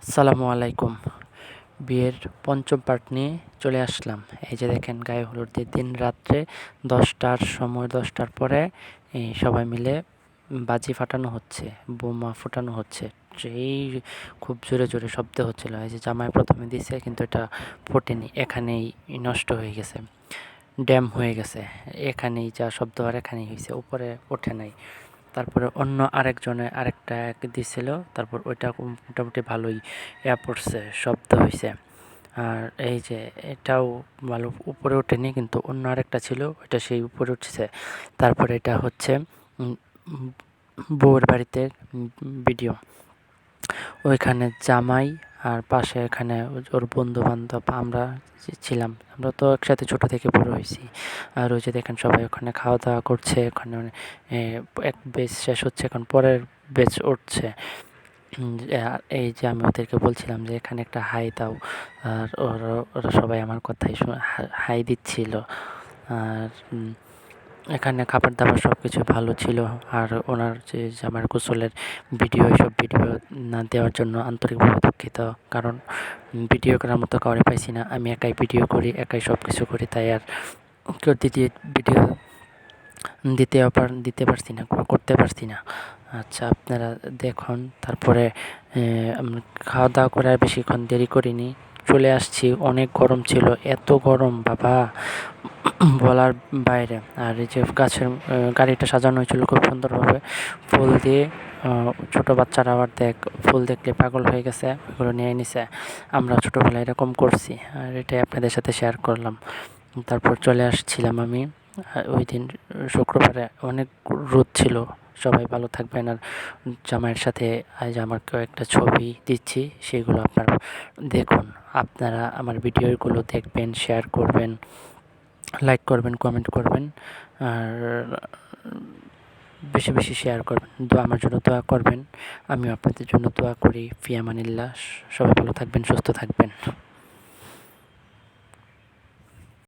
আসসালামু আলাইকুম। বিয়ের পঞ্চম পার্ট নিয়ে চলে আসলাম। এই যে দেখেন গায়ে হলুদের দিন রাত্রে 10টার সময় 10টার পরে সবাই মিলে বাজি ফাটানো হচ্ছে, বোমা ফোটানো হচ্ছে। এই খুব জোরে জোরে শব্দ হচ্ছিল। এই যে জামাই প্রথমে দিছে কিন্তু এটা ফোটেনি, এখানেই নষ্ট হয়ে গেছে, ড্যাম হয়ে গেছে। এখানেই যা শব্দ আর এখানেই হয়েছে, উপরে ওঠে নাই। তারপরে অন্য আরেকটা দিছিল, তারপর ওইটা মোটামুটি ভালোই পড়ছে, শব্দ হয়েছে। আর এই যে এটাও ভালো উপরে ওঠেনি, কিন্তু অন্য আরেকটা ছিল ওইটা সেই উপরে উঠছে। তারপরে এটা হচ্ছে বউয়ের বাড়িতে ভিডিও। ওইখানে জামাই আর পাশে এখানে ওর বন্ধু বান্ধব আমরা ছিলাম। আমরা তো একসাথে ছোট থেকে বড় হয়েছি। আর ওই যে দেখেন সবাই ওখানে খাওয়া দাওয়া করছে। ওখানে এক বেচ শেষ হচ্ছে, এখন পরের বেচ উঠছে। আর এই যে আমি ওদেরকে বলছিলাম যে এখানে একটা হাই দাও, আর ওরা সবাই আমার কথাই হাই দিচ্ছিল। আর এখানে খাবার দাবার সব কিছু ভালো ছিল। আর ওনার যে আমার গোসলের ভিডিও, এইসব ভিডিও না দেওয়ার জন্য আন্তরিকভাবে দুঃখিত, কারণ ভিডিও করার মতো কাউরে পাইছি না। আমি একাই ভিডিও করি, একাই সব কিছু করি, তাই আর কেউ ভিডিও দিতে পারছি না, করতে পারছি না। আচ্ছা, আপনারা দেখুন। তারপরে আমরা খাওয়া দাওয়া করে আর বেশিক্ষণ দেরি করিনি, চলে আসছি। অনেক গরম ছিল, এত গরম বাবা বলার বাইরে। আর এই যে গাড়িটা সাজানো হয়েছিল খুব সুন্দরভাবে ফুল দিয়ে। ছোটো বাচ্চারা আবার ফুল দেখলে পাগল হয়ে গেছে, ওগুলো নিয়ে নিছে। আমরা ছোটোবেলায় এরকম করছি, আর এটাই আপনাদের সাথে শেয়ার করলাম। তারপর চলে আসছিলাম আমি। ওই দিন শুক্রবারে অনেক রোদ ছিল। সবাই ভালো থাকবেন। আর জামাইয়ের সাথে আজ আমার কয়েকটা ছবি দিচ্ছি, সেগুলো আপনারা দেখুন। আপনারা আমার ভিডিওগুলো দেখবেন, শেয়ার করবেন, লাইক করবেন, কমেন্ট করবেন, আর বেশি বেশি শেয়ার করবেন। আমার জন্য দোয়া করবেন, আমিও আপনাদের জন্য দোয়া করি। ফি আমানিল্লাহ। সবাই ভালো থাকবেন, সুস্থ থাকবেন।